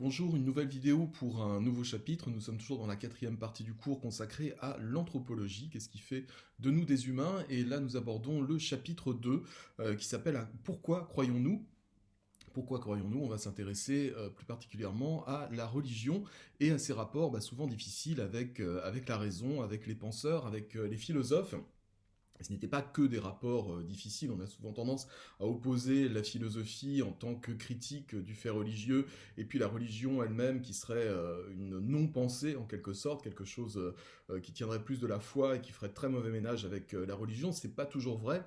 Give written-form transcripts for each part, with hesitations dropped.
Bonjour, une nouvelle vidéo pour un nouveau chapitre. Nous sommes toujours dans la quatrième partie du cours consacrée à l'anthropologie, qu'est-ce qui fait de nous des humains. Et là, nous abordons le chapitre 2 qui s'appelle « Pourquoi croyons-nous » Pourquoi croyons-nous? On va s'intéresser plus particulièrement à la religion et à ses rapports souvent difficiles avec la raison, avec les penseurs, avec les philosophes. Ce n'était pas que des rapports difficiles, on a souvent tendance à opposer la philosophie en tant que critique du fait religieux, et puis la religion elle-même qui serait une non-pensée en quelque sorte, quelque chose qui tiendrait plus de la foi et qui ferait très mauvais ménage avec la religion. C'est pas toujours vrai.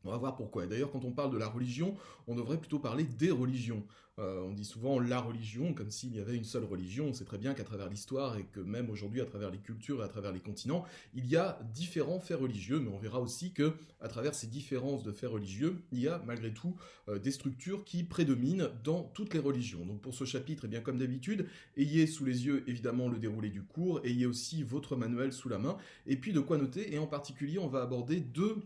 On va voir pourquoi. Et d'ailleurs, quand on parle de la religion, on devrait plutôt parler des religions. On dit souvent la religion, comme s'il y avait une seule religion. On sait très bien qu'à travers l'histoire, et que même aujourd'hui, à travers les cultures et à travers les continents, il y a différents faits religieux, mais on verra aussi que, à travers ces différences de faits religieux, il y a malgré tout des structures qui prédominent dans toutes les religions. Donc pour ce chapitre, bien comme d'habitude, ayez sous les yeux évidemment le déroulé du cours, ayez aussi votre manuel sous la main, et puis de quoi noter, et en particulier, on va aborder deux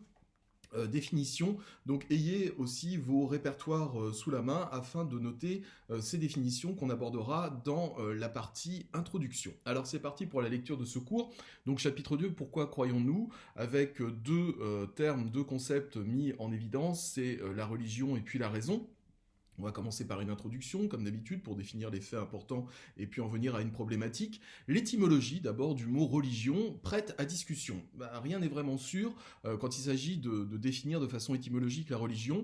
définitions, donc ayez aussi vos répertoires sous la main afin de noter ces définitions qu'on abordera dans la partie introduction. Alors c'est parti pour la lecture de ce cours. Donc chapitre 2, pourquoi croyons-nous, avec deux termes, deux concepts mis en évidence, c'est la religion et puis la raison. On va commencer par une introduction, comme d'habitude, pour définir les faits importants et puis en venir à une problématique. L'étymologie, d'abord, du mot religion, prête à discussion. Rien n'est vraiment sûr quand il s'agit de définir de façon étymologique la religion.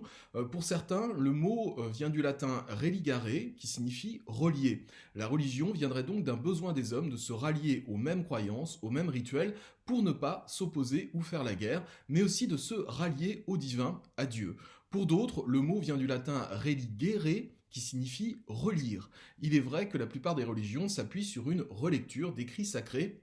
Pour certains, le mot vient du latin religare, qui signifie relier. La religion viendrait donc d'un besoin des hommes de se rallier aux mêmes croyances, aux mêmes rituels, pour ne pas s'opposer ou faire la guerre, mais aussi de se rallier au divin, à Dieu. Pour d'autres, le mot vient du latin religere, qui signifie relire. Il est vrai que la plupart des religions s'appuient sur une relecture d'écrits sacrés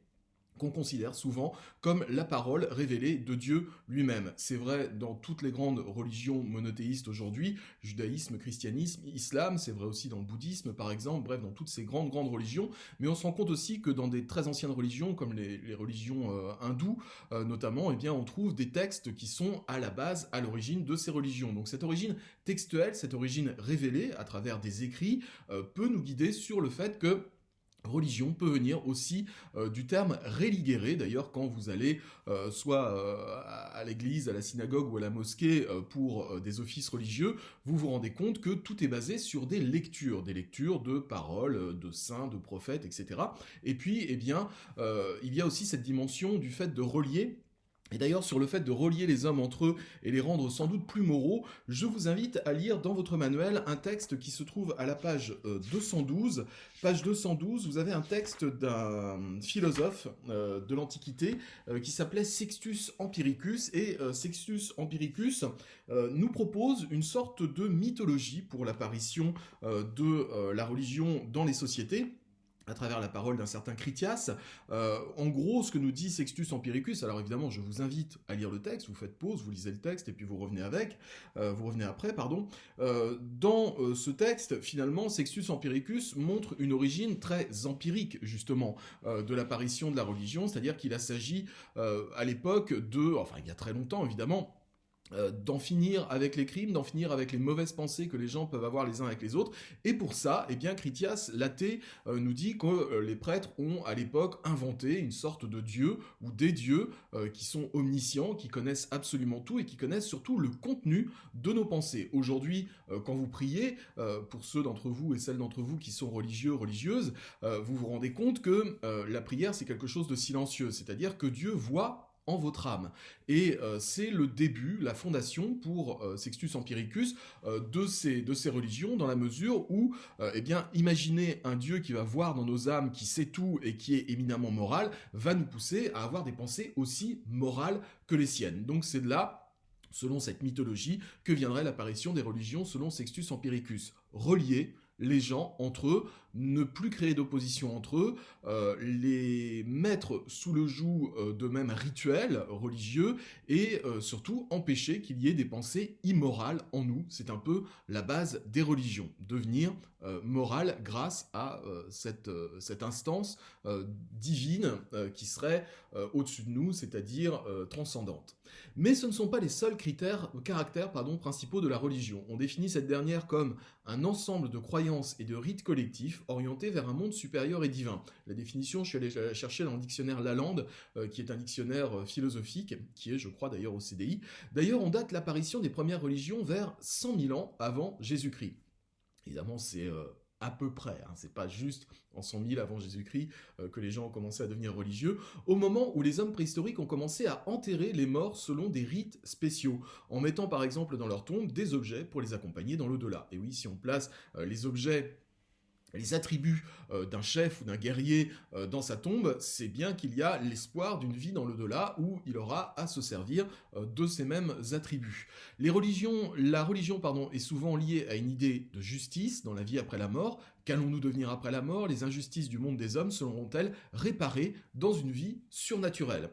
qu'on considère souvent comme la parole révélée de Dieu lui-même. C'est vrai dans toutes les grandes religions monothéistes aujourd'hui, judaïsme, christianisme, islam, c'est vrai aussi dans le bouddhisme par exemple, bref dans toutes ces grandes religions, mais on se rend compte aussi que dans des très anciennes religions, comme les religions hindoues notamment, on trouve des textes qui sont à la base, à l'origine de ces religions. Donc cette origine textuelle, cette origine révélée à travers des écrits, peut nous guider sur le fait que religion peut venir aussi du terme religere. D'ailleurs, quand vous allez soit à l'église, à la synagogue ou à la mosquée pour des offices religieux, vous vous rendez compte que tout est basé sur des lectures de paroles, de saints, de prophètes, etc. Et puis, il y a aussi cette dimension du fait de relier. Et d'ailleurs, sur le fait de relier les hommes entre eux et les rendre sans doute plus moraux, je vous invite à lire dans votre manuel un texte qui se trouve à la page 212. Page 212, vous avez un texte d'un philosophe de l'Antiquité qui s'appelait Sextus Empiricus. Et Sextus Empiricus nous propose une sorte de mythologie pour l'apparition de la religion dans les sociétés, à travers la parole d'un certain Critias. En gros, ce que nous dit Sextus Empiricus, alors évidemment, je vous invite à lire le texte, vous faites pause, vous lisez le texte, et puis vous revenez après. Dans ce texte, finalement, Sextus Empiricus montre une origine très empirique, justement, de l'apparition de la religion, c'est-à-dire qu'il s'agit, à l'époque il y a très longtemps, évidemment, d'en finir avec les crimes, d'en finir avec les mauvaises pensées que les gens peuvent avoir les uns avec les autres. Et pour ça, Critias, l'athée, nous dit que les prêtres ont à l'époque inventé une sorte de dieu ou des dieux qui sont omniscients, qui connaissent absolument tout et qui connaissent surtout le contenu de nos pensées. Aujourd'hui, quand vous priez, pour ceux d'entre vous et celles d'entre vous qui sont religieux, religieuses, vous vous rendez compte que la prière c'est quelque chose de silencieux, c'est-à-dire que Dieu voit en votre âme. Et c'est le début, la fondation pour Sextus Empiricus de ces religions, dans la mesure où, imaginer un Dieu qui va voir dans nos âmes, qui sait tout et qui est éminemment moral, va nous pousser à avoir des pensées aussi morales que les siennes. Donc c'est de là, selon cette mythologie, que viendrait l'apparition des religions selon Sextus Empiricus. Relier les gens entre eux, ne plus créer d'opposition entre eux, les mettre sous le joug de mêmes rituels religieux et surtout empêcher qu'il y ait des pensées immorales en nous. C'est un peu la base des religions, devenir morale grâce à cette instance divine qui serait au-dessus de nous, c'est-à-dire transcendante. Mais ce ne sont pas les seuls caractères principaux de la religion. On définit cette dernière comme un ensemble de croyances et de rites collectifs orientés vers un monde supérieur et divin. La définition, je suis allé la chercher dans le dictionnaire Lalande, qui est un dictionnaire philosophique, qui est, je crois, d'ailleurs au CDI. D'ailleurs, on date l'apparition des premières religions vers 100 000 ans avant Jésus-Christ. Évidemment, c'est à peu près, hein, c'est pas juste en 100 000 avant Jésus-Christ que les gens ont commencé à devenir religieux, au moment où les hommes préhistoriques ont commencé à enterrer les morts selon des rites spéciaux, en mettant par exemple dans leur tombe des objets pour les accompagner dans l'au-delà. Et oui, si on place les objets, les attributs d'un chef ou d'un guerrier dans sa tombe, c'est bien qu'il y a l'espoir d'une vie dans l'au-delà où il aura à se servir de ces mêmes attributs. La religion, est souvent liée à une idée de justice dans la vie après la mort. Qu'allons-nous devenir après la mort? Les injustices du monde des hommes seront-elles réparées dans une vie surnaturelle?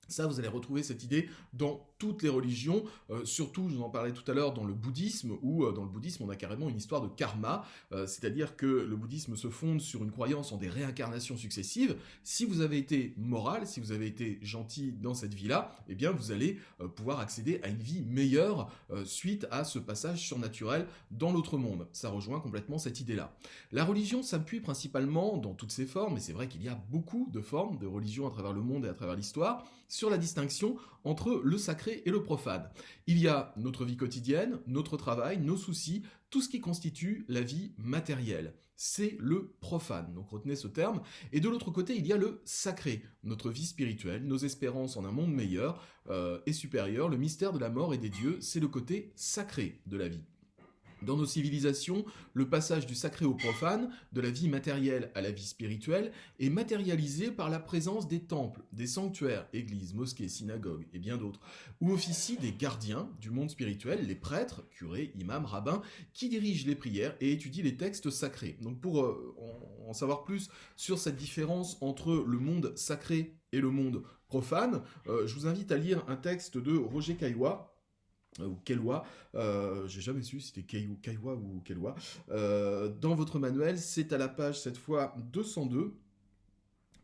Ça, vous allez retrouver cette idée dans toutes les religions, surtout, je vous en parlais tout à l'heure, dans le bouddhisme, où dans le bouddhisme, on a carrément une histoire de karma, c'est-à-dire que le bouddhisme se fonde sur une croyance en des réincarnations successives. Si vous avez été moral, si vous avez été gentil dans cette vie-là, eh bien, vous allez pouvoir accéder à une vie meilleure suite à ce passage surnaturel dans l'autre monde. Ça rejoint complètement cette idée-là. La religion s'appuie principalement dans toutes ses formes, et c'est vrai qu'il y a beaucoup de formes de religion à travers le monde et à travers l'histoire, sur la distinction entre le sacré et le profane. Il y a notre vie quotidienne, notre travail, nos soucis, tout ce qui constitue la vie matérielle. C'est le profane, donc retenez ce terme. Et de l'autre côté, il y a le sacré, notre vie spirituelle, nos espérances en un monde meilleur et supérieur, le mystère de la mort et des dieux, c'est le côté sacré de la vie. Dans nos civilisations, le passage du sacré au profane, de la vie matérielle à la vie spirituelle, est matérialisé par la présence des temples, des sanctuaires, églises, mosquées, synagogues et bien d'autres, où officient des gardiens du monde spirituel, les prêtres, curés, imams, rabbins, qui dirigent les prières et étudient les textes sacrés. Donc pour en savoir plus sur cette différence entre le monde sacré et le monde profane, je vous invite à lire un texte de Roger Caillois, ou Kelwa, j'ai jamais su si c'était Kaiwa ou Kelwa. Dans votre manuel, c'est à la page, cette fois, 202.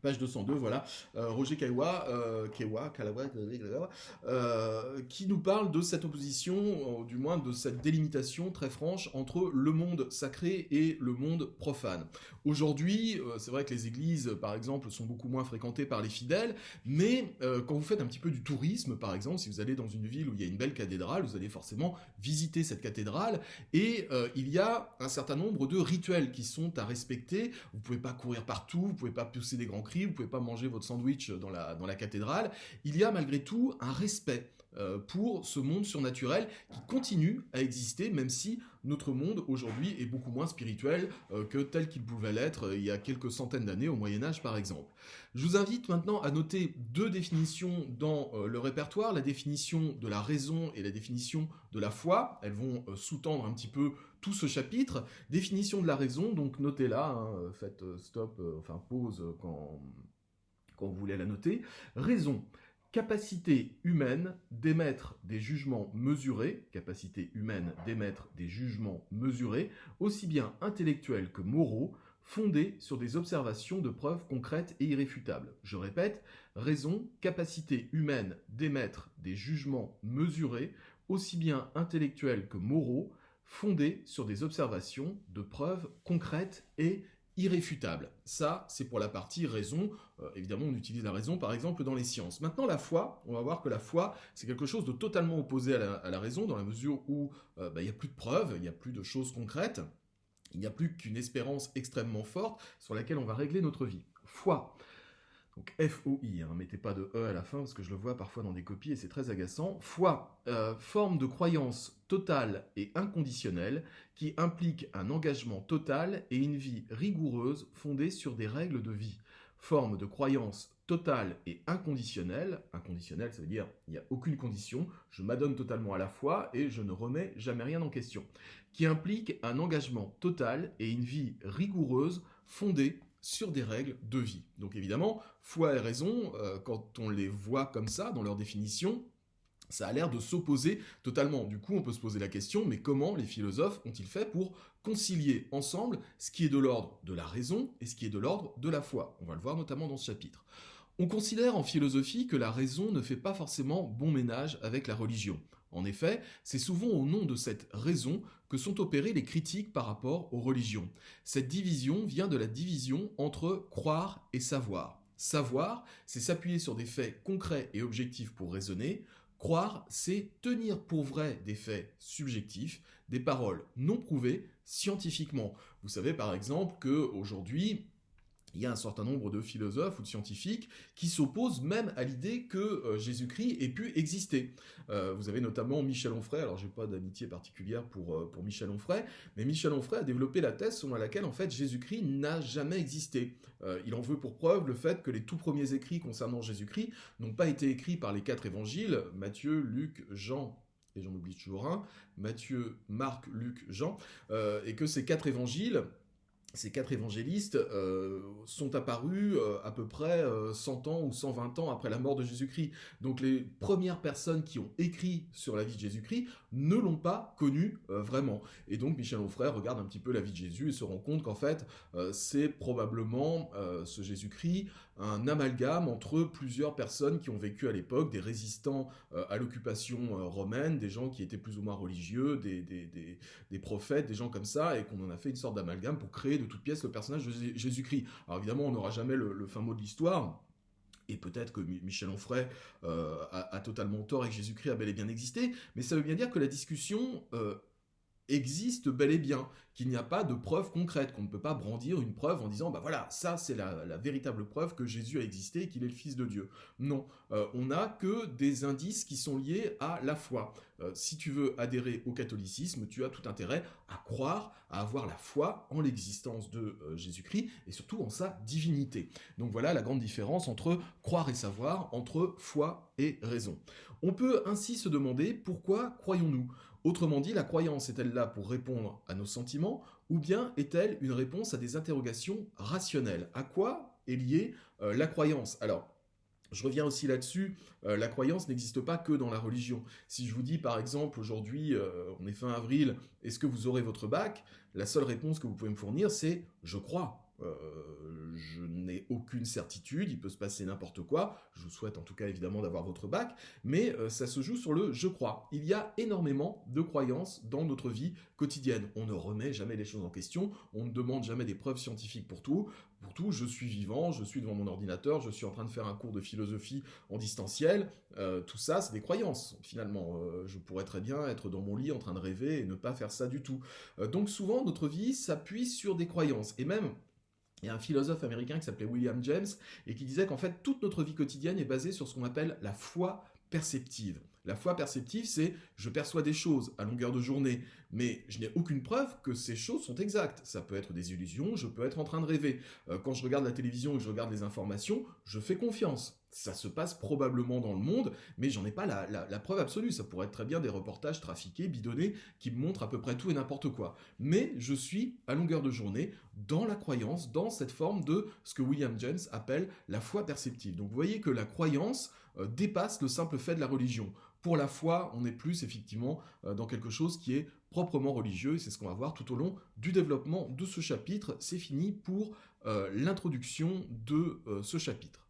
Page 202, voilà, Roger Caillois, qui nous parle de cette opposition, du moins de cette délimitation très franche entre le monde sacré et le monde profane. Aujourd'hui, c'est vrai que les églises, par exemple, sont beaucoup moins fréquentées par les fidèles, mais quand vous faites un petit peu du tourisme, par exemple, si vous allez dans une ville où il y a une belle cathédrale, vous allez forcément visiter cette cathédrale, et il y a un certain nombre de rituels qui sont à respecter. Vous pouvez pas courir partout, vous pouvez pas pousser des grands cris, vous pouvez pas manger votre sandwich dans la cathédrale. Il y a malgré tout un respect pour ce monde surnaturel qui continue à exister, même si notre monde aujourd'hui est beaucoup moins spirituel que tel qu'il pouvait l'être il y a quelques centaines d'années, au Moyen-Âge par exemple. Je vous invite maintenant à noter deux définitions dans le répertoire, la définition de la raison et la définition de la foi. Elles vont sous-tendre un petit peu tout ce chapitre. Définition de la raison, donc notez-la, hein, faites stop, pause quand vous voulez la noter. Raison. Capacité humaine d'émettre des jugements mesurés, aussi bien intellectuels que moraux, fondés sur des observations de preuves concrètes et irréfutables. Je répète, raison, capacité humaine d'émettre des jugements mesurés, aussi bien intellectuels que moraux, fondés sur des observations de preuves concrètes et irréfutable. Ça, c'est pour la partie raison. Évidemment, on utilise la raison, par exemple, dans les sciences. Maintenant, la foi, on va voir que la foi, c'est quelque chose de totalement opposé à la raison, dans la mesure où il n'y a plus de preuves, il n'y a plus de choses concrètes, il n'y a plus qu'une espérance extrêmement forte sur laquelle on va régler notre vie. Foi. Donc F-O-I, hein, mettez pas de E à la fin parce que je le vois parfois dans des copies et c'est très agaçant. Foi, forme de croyance totale et inconditionnelle qui implique un engagement total et une vie rigoureuse fondée sur des règles de vie. Forme de croyance totale et inconditionnelle. Inconditionnelle, ça veut dire il n'y a aucune condition, je m'adonne totalement à la foi et je ne remets jamais rien en question. Qui implique un engagement total et une vie rigoureuse fondée sur des règles de vie. Donc évidemment, foi et raison, quand on les voit comme ça, dans leur définition, Ça a l'air de s'opposer totalement. Du coup, on peut se poser la question, mais comment les philosophes ont-ils fait pour concilier ensemble ce qui est de l'ordre de la raison et ce qui est de l'ordre de la foi? On va le voir notamment dans ce chapitre. On considère en philosophie que la raison ne fait pas forcément bon ménage avec la religion. En effet, c'est souvent au nom de cette raison que sont opérées les critiques par rapport aux religions. Cette division vient de la division entre croire et savoir. Savoir, c'est s'appuyer sur des faits concrets et objectifs pour raisonner. Croire, c'est tenir pour vrai des faits subjectifs, des paroles non prouvées scientifiquement. Vous savez par exemple qu'aujourd'hui, il y a un certain nombre de philosophes ou de scientifiques qui s'opposent même à l'idée que Jésus-Christ ait pu exister. Vous avez notamment Michel Onfray, alors j'ai pas d'amitié particulière pour Michel Onfray, mais Michel Onfray a développé la thèse selon laquelle en fait Jésus-Christ n'a jamais existé. Il en veut pour preuve le fait que les tout premiers écrits concernant Jésus-Christ n'ont pas été écrits par les 4 évangiles, Matthieu, Luc, Jean, et j'en oublie toujours un, Matthieu, Marc, Luc, Jean, et que ces 4 évangélistes sont apparus à peu près 100 ans ou 120 ans après la mort de Jésus-Christ. Donc les premières personnes qui ont écrit sur la vie de Jésus-Christ ne l'ont pas connu vraiment. Et donc Michel Onfray regarde un petit peu la vie de Jésus et se rend compte qu'en fait c'est probablement ce Jésus-Christ un amalgame entre plusieurs personnes qui ont vécu à l'époque, des résistants à l'occupation romaine, des gens qui étaient plus ou moins religieux, des prophètes, des gens comme ça, et qu'on en a fait une sorte d'amalgame pour créer de toutes pièces le personnage de Jésus-Christ. Alors évidemment, on n'aura jamais le fin mot de l'histoire, et peut-être que Michel Onfray a totalement tort et que Jésus-Christ a bel et bien existé, mais ça veut bien dire que la discussion existe bel et bien, qu'il n'y a pas de preuve concrète, qu'on ne peut pas brandir une preuve en disant bah voilà, ça c'est la véritable preuve que Jésus a existé et qu'il est le Fils de Dieu. Non, on n'a que des indices qui sont liés à la foi. Si tu veux adhérer au catholicisme, tu as tout intérêt à croire, à avoir la foi en l'existence de Jésus-Christ et surtout en sa divinité. Donc voilà la grande différence entre croire et savoir, entre foi et raison. On peut ainsi se demander pourquoi croyons-nous ? Autrement dit, la croyance est-elle là pour répondre à nos sentiments ou bien est-elle une réponse à des interrogations rationnelles? À quoi est liée la croyance? Alors, je reviens aussi là-dessus, la croyance n'existe pas que dans la religion. Si je vous dis par exemple aujourd'hui, on est fin avril, est-ce que vous aurez votre bac? La seule réponse que vous pouvez me fournir c'est « je crois ». Je n'ai aucune certitude, il peut se passer n'importe quoi, je vous souhaite en tout cas évidemment d'avoir votre bac, mais ça se joue sur le « je crois ». Il y a énormément de croyances dans notre vie quotidienne. On ne remet jamais les choses en question, on ne demande jamais des preuves scientifiques pour tout. Pour tout, je suis vivant, je suis devant mon ordinateur, je suis en train de faire un cours de philosophie en distanciel, tout ça c'est des croyances finalement. Je pourrais très bien être dans mon lit en train de rêver et ne pas faire ça du tout. Donc souvent notre vie s'appuie sur des croyances, et même il y a un philosophe américain qui s'appelait William James et qui disait qu'en fait toute notre vie quotidienne est basée sur ce qu'on appelle la foi perceptive. La foi perceptive, c'est je perçois des choses à longueur de journée, mais je n'ai aucune preuve que ces choses sont exactes. Ça peut être des illusions, je peux être en train de rêver. Quand je regarde la télévision et que je regarde les informations, je fais confiance. Ça se passe probablement dans le monde, mais j'en ai pas la preuve absolue. Ça pourrait être très bien des reportages trafiqués, bidonnés, qui me montrent à peu près tout et n'importe quoi. Mais je suis, à longueur de journée, dans la croyance, dans cette forme de ce que William James appelle la foi perceptive. Donc vous voyez que la croyance dépasse le simple fait de la religion. Pour la foi, on est plus effectivement dans quelque chose qui est proprement religieux, et c'est ce qu'on va voir tout au long du développement de ce chapitre. C'est fini pour l'introduction de ce chapitre.